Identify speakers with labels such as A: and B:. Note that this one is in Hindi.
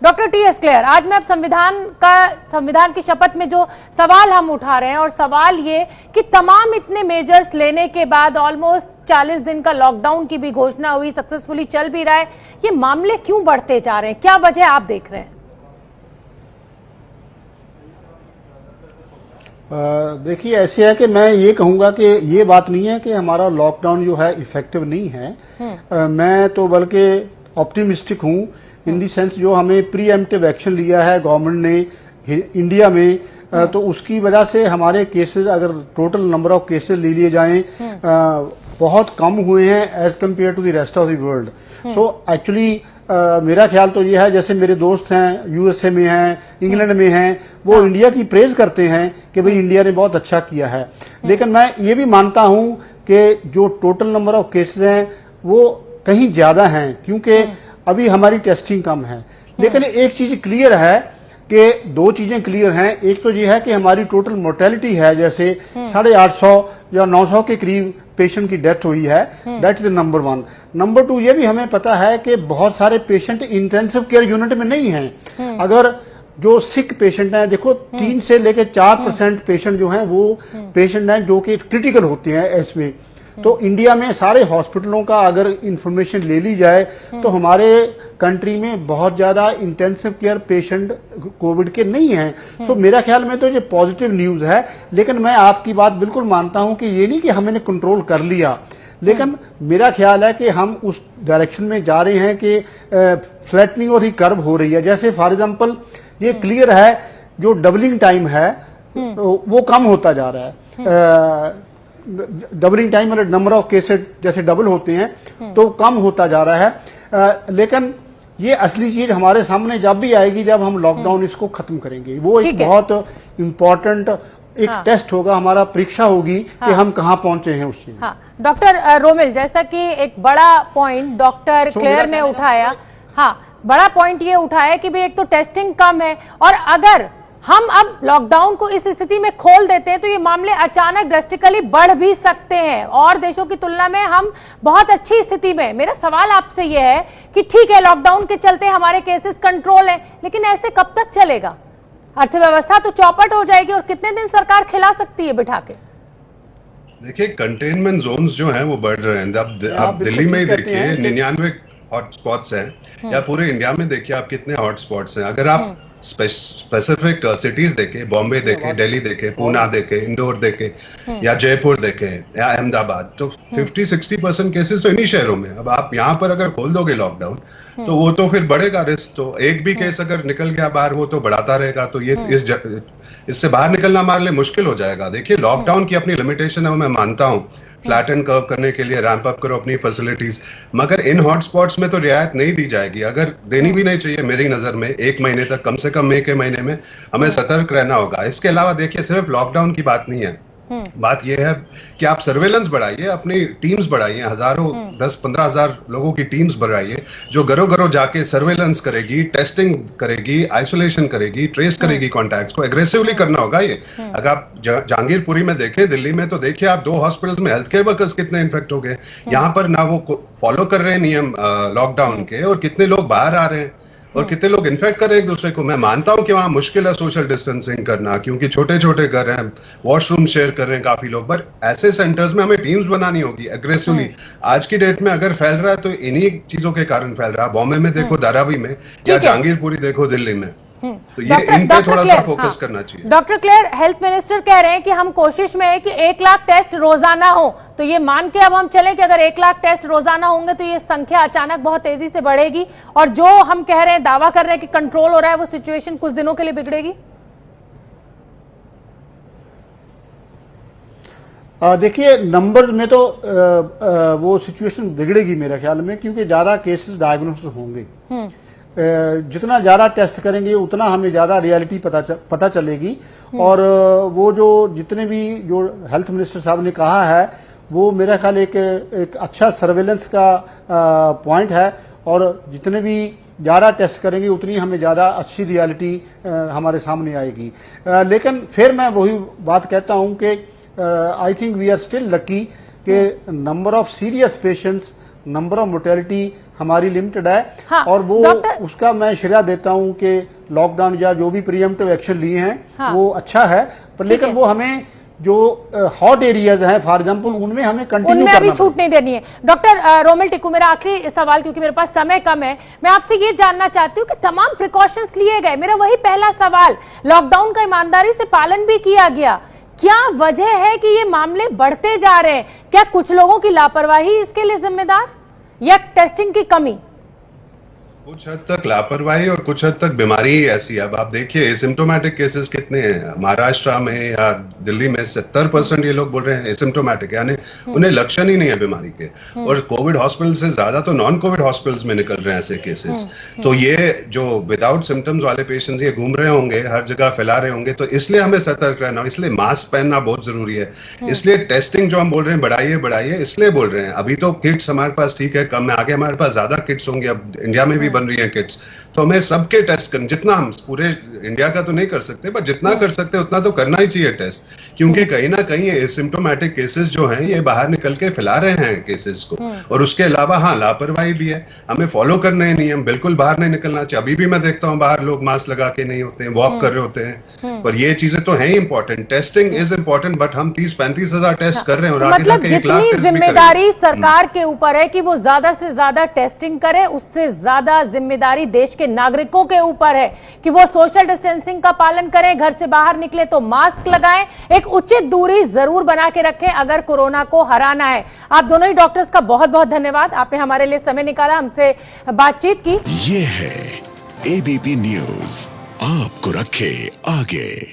A: Doctor T.S.. क्लेयर, आज मैं अब संविधान की शपथ में जो सवाल हम उठा रहे हैं, और सवाल ये कि तमाम इतने मेजर्स लेने के बाद ऑलमोस्ट 40 दिन का लॉकडाउन की भी घोषणा हुई, सक्सेसफुली चल भी रहा है, ये मामले क्यों बढ़ते जा रहे हैं? क्या वजह आप देख रहे हैं?
B: देखिए, ऐसे है कि मैं ये कहूंगा कि ये बात नहीं है कि हमारा लॉकडाउन जो है इफेक्टिव नहीं है। मैं तो बल्कि ऑप्टिमिस्टिक हूं इन दी सेंस जो हमें प्रीएम्प्टिव एक्शन लिया है गवर्नमेंट ने इंडिया में, तो उसकी वजह से हमारे केसेस, अगर टोटल नंबर ऑफ केसेस ले लिए जाएं, बहुत कम हुए हैं as compared to the rest of the world. So actually मेरा ख्याल तो ये है, जैसे मेरे दोस्त हैं यूएसए में हैं, इंग्लैंड में हैं, वो इंडिया की प्रेज करते हैं कि भाई इंडिया ने बहुत अच्छा किया है। लेकिन मैं ये भी मानता हूं कि जो टोटल नंबर ऑफ केसेस हैं वो कहीं ज्यादा हैं, क्योंकि अभी हमारी टेस्टिंग कम है। लेकिन एक चीज क्लियर है कि दो चीजें क्लियर हैं। एक तो ये है कि हमारी टोटल मोर्टेलिटी है, जैसे 850 या 900 के करीब पेशेंट की डेथ हुई है, that is number one. Number two, ये भी हमें पता है कि बहुत सारे पेशेंट इंटेंसिव केयर यूनिट में नहीं हैं। अगर जो सिक पेशेंट हैं, देखो 3 से लेकर 4% पेशेंट जो हैं वो पेशेंट हैं जो कि क्रिटिकल होते हैं इसमें। तो इंडिया में सारे हॉस्पिटलों का अगर इंफॉर्मेशन ले ली जाए तो हमारे कंट्री में बहुत ज्यादा इंटेंसिव केयर पेशेंट कोविड के नहीं हैं। सो मेरा ख्याल में तो ये पॉजिटिव न्यूज है। लेकिन मैं आपकी बात बिल्कुल मानता हूं कि ये नहीं कि हमने कंट्रोल कर लिया, लेकिन मेरा ख्याल है कि हम उस डायरेक्शन में जा रहे हैं कि फ्लैटनिंग और ही कर्व हो रही है। जैसे फॉर एग्जांपल ये क्लियर है, जो डबलिंग टाइम है वो कम होता जा रहा है। डबलिंग टाइम मतलब नंबर ऑफ केसेस जैसे डबल होते हैं तो कम होता जा रहा है। लेकिन ये असली चीज हमारे सामने जब भी आएगी, जब हम लॉकडाउन इसको खत्म करेंगे। वो एक बहुत इम्पोर्टेंट एक टेस्ट होगा, हमारा परीक्षा होगी कि हम कहां पहुंचे हैं उस चीज।
A: डॉक्टर रोमिल, जैसा कि एक बड़ा पॉइंट डॉक्टर क्लेयर ने उठाया, बड़ा पॉइंट ये उठाया कि भाई एक तो टेस्टिंग कम है, और अगर हम अब लॉकडाउन को इस स्थिति में खोल देते हैं तो ये मामले अचानक ड्रेस्टिकली बढ़ भी सकते हैं, और देशों की तुलना में हम बहुत अच्छी स्थिति में। मेरा सवाल आपसे ये है कि ठीक है, लॉकडाउन के चलते हमारे केसेस कंट्रोल है, लेकिन ऐसे कब तक चलेगा? अर्थव्यवस्था तो चौपट हो जाएगी, और कितने दिन सरकार खिला सकती है बिठा के?
C: देखिए, कंटेनमेंट जोन्स जो हैं वो बढ़ रहे हैं। आप दिल्ली में ही देखिए 99 हॉटस्पॉट्स हैं, या पूरे इंडिया में देखिए आप कितने हॉटस्पॉट्स हैं। अगर आप स्पेसिफिक सिटीज देखे, बॉम्बे देखे, दिल्ली देखे, पूना देखे, इंदौर देखे, या जयपुर देखे, या अहमदाबाद, तो 50-60% केसेस तो इन्हीं शहरों में। अब आप यहाँ पर अगर खोल दोगे लॉकडाउन तो वो तो फिर बढ़ेगा रिस्क। तो एक भी केस अगर निकल गया बाहर, वो तो बढ़ाता रहेगा। तो ये इससे बाहर निकलना हमारे लिए मुश्किल हो जाएगा। देखिए, लॉकडाउन की अपनी लिमिटेशन है, वो मैं मानता हूँ। फ्लैट एंड कर्व करने के लिए रैंप अप करो अपनी फैसिलिटीज, मगर इन हॉटस्पॉट्स में तो रियायत नहीं दी जाएगी। अगर देनी भी नहीं चाहिए मेरी नजर में। 1 महीने तक, कम से कम मई के महीने में हमें सतर्क रहना होगा। इसके अलावा देखिए, सिर्फ लॉकडाउन की बात नहीं है, बात यह है कि आप सर्वेलेंस बढ़ाइए, अपनी टीम्स बढ़ाइए, हजारों 10-15 हजार लोगों की टीम्स बढ़ाइए, जो घरों घरों जाके सर्वेलेंस करेगी, टेस्टिंग करेगी, आइसोलेशन करेगी, ट्रेस करेगी कॉन्टैक्ट्स को। एग्रेसिवली करना होगा ये। अगर आप जहांगीरपुरी में देखें, दिल्ली में, तो देखिए आप 2 हॉस्पिटल्स में हेल्थ केयर वर्कर्स कितने इन्फेक्ट हो गए। यहाँ पर ना वो फॉलो कर रहे हैं नियम लॉकडाउन के, और कितने लोग बाहर आ रहे हैं और कितने लोग इन्फेक्ट कर रहे हैं एक दूसरे को। मैं मानता हूं कि वहां मुश्किल है सोशल डिस्टेंसिंग करना, क्योंकि छोटे छोटे घर हैं, वॉशरूम शेयर कर रहे हैं काफी लोग, पर ऐसे सेंटर्स में हमें टीम्स बनानी होगी एग्रेसिवली। आज की डेट में अगर फैल रहा है तो इन्हीं चीजों के कारण फैल रहा है। बॉम्बे में देखो, धारावी में, या जहांगीरपुरी देखो दिल्ली में। तो ये इन पे थोड़ा सा फोकस करना चाहिए।
A: डॉक्टर क्लेयर, हेल्थ मिनिस्टर कह रहे हैं कि हम कोशिश में है कि 1 लाख टेस्ट रोजाना हो। तो ये मान के अब हम चलें कि अगर 1 लाख टेस्ट रोजाना होंगे तो ये संख्या अचानक बहुत तेजी से बढ़ेगी, और जो हम कह रहे हैं, दावा कर रहे हैं कि कंट्रोल हो रहा है, वो सिचुएशन कुछ दिनों के लिए बिगड़ेगी।
B: देखिए, नंबर्स में तो वो सिचुएशन बिगड़ेगी मेरे ख्याल में, क्योंकि ज्यादा केसेस डायग्नोसिस होंगे। जितना ज्यादा टेस्ट करेंगे उतना हमें ज्यादा रियलिटी पता चलेगी। और वो जो जितने भी जो हेल्थ मिनिस्टर साहब ने कहा है, वो मेरा ख्याल एक अच्छा सर्वेलेंस का पॉइंट है। और जितने भी ज्यादा टेस्ट करेंगे उतनी हमें ज्यादा अच्छी रियलिटी हमारे सामने आएगी। लेकिन फिर मैं वही बात कहता हूं कि I think we are still lucky कि number of serious patients, number of mortality हमारी लिमिटेड है।
A: हाँ,
B: और वो
A: डॉक्टर-
B: उसका मैं श्रेय देता हूं कि लॉकडाउन या जो भी प्रीएम्प्टिव एक्शन लिए हैं
A: हाँ,
B: वो अच्छा है, पर लेकिन
A: है।
B: वो हमें जो हॉट एरियाज हैं फॉर एग्जांपल उनमें हमें कंटिन्यू
A: उनमें अभी
B: करना
A: छूट नहीं देनी है। डॉक्टर रोमिल टिक्कू, मेरा आखिरी सवाल, क्योंकि मेरे पास समय कम है, मैं आपसे ये जानना चाहती हूँ कि तमाम प्रिकॉशंस लिए गए, मेरा वही पहला सवाल, लॉकडाउन का ईमानदारी से पालन भी किया गया, क्या वजह है कि ये मामले बढ़ते जा रहे हैं? क्या कुछ लोगों की लापरवाही इसके लिए जिम्मेदार या टेस्टिंग की कमी?
C: कुछ हद तक लापरवाही और कुछ हद तक बीमारी ही ऐसी है। अब आप देखिए एसिम्टोमेटिक केसेस कितने हैं महाराष्ट्र में या दिल्ली में, 70% ये लोग बोल रहे हैं एसिम्टोमेटिक, यानी उन्हें लक्षण ही नहीं है बीमारी के। और कोविड हॉस्पिटल से ज्यादा तो नॉन कोविड हॉस्पिटल्स में निकल रहे हैं ऐसे केसेस। तो ये जो विदाउट सिम्टम्स वाले पेशेंट्स ये घूम रहे होंगे, हर जगह फैला रहे होंगे, तो इसलिए हमें सतर्क रहना, इसलिए मास्क पहनना बहुत जरूरी है। इसलिए टेस्टिंग जो हम बोल रहे हैं बढ़ाइए बढ़ाइए, इसलिए बोल रहे हैं। अभी तो किट्स हमारे पास ठीक है कम है, आगे हमारे पास ज्यादा किट्स होंगे, अब इंडिया में भी बन रही है किट्स, तो हमें सबके टेस्ट करना, जितना हम पूरे इंडिया का तो नहीं कर सकते पर जितना कर सकते उतना तो करना ही चाहिए टेस्ट, क्योंकि कहीं ना कहीं एसिम्टोमेटिक केसेस जो हैं ये बाहर निकल के फैला रहे हैं केसेस को। और उसके अलावा हाँ लापरवाही भी है, हमें फॉलो करने हैं नियम, बिल्कुल बाहर नहीं निकलना चाहिए। अभी भी मैं देखता हूँ बाहर लोग मास्क लगा के नहीं होते हैं, वॉक कर रहे होते हैं, पर ये चीजें तो है ही important, testing is important, but हम 30-35 हजार टेस्ट कर रहे हैं और आगे
A: मतलब
C: जाके 1 लाख
A: जितनी
C: टेस्ट भी
A: जिम्मेदारी
C: करेंगे।
A: सरकार के ऊपर है कि वो ज्यादा से ज्यादा टेस्टिंग करे, उससे ज्यादा जिम्मेदारी देश के नागरिकों के ऊपर है कि वो सोशल डिस्टेंसिंग का पालन करें, घर से बाहर निकले तो मास्क लगाएं, एक उचित दूरी जरूर बना के रखें अगर कोरोना को हराना है। आप दोनों ही डॉक्टर्स का बहुत बहुत धन्यवाद, आपने हमारे लिए समय निकाला, हमसे बातचीत की।
D: ये है एबीपी न्यूज, आपको रखे आगे।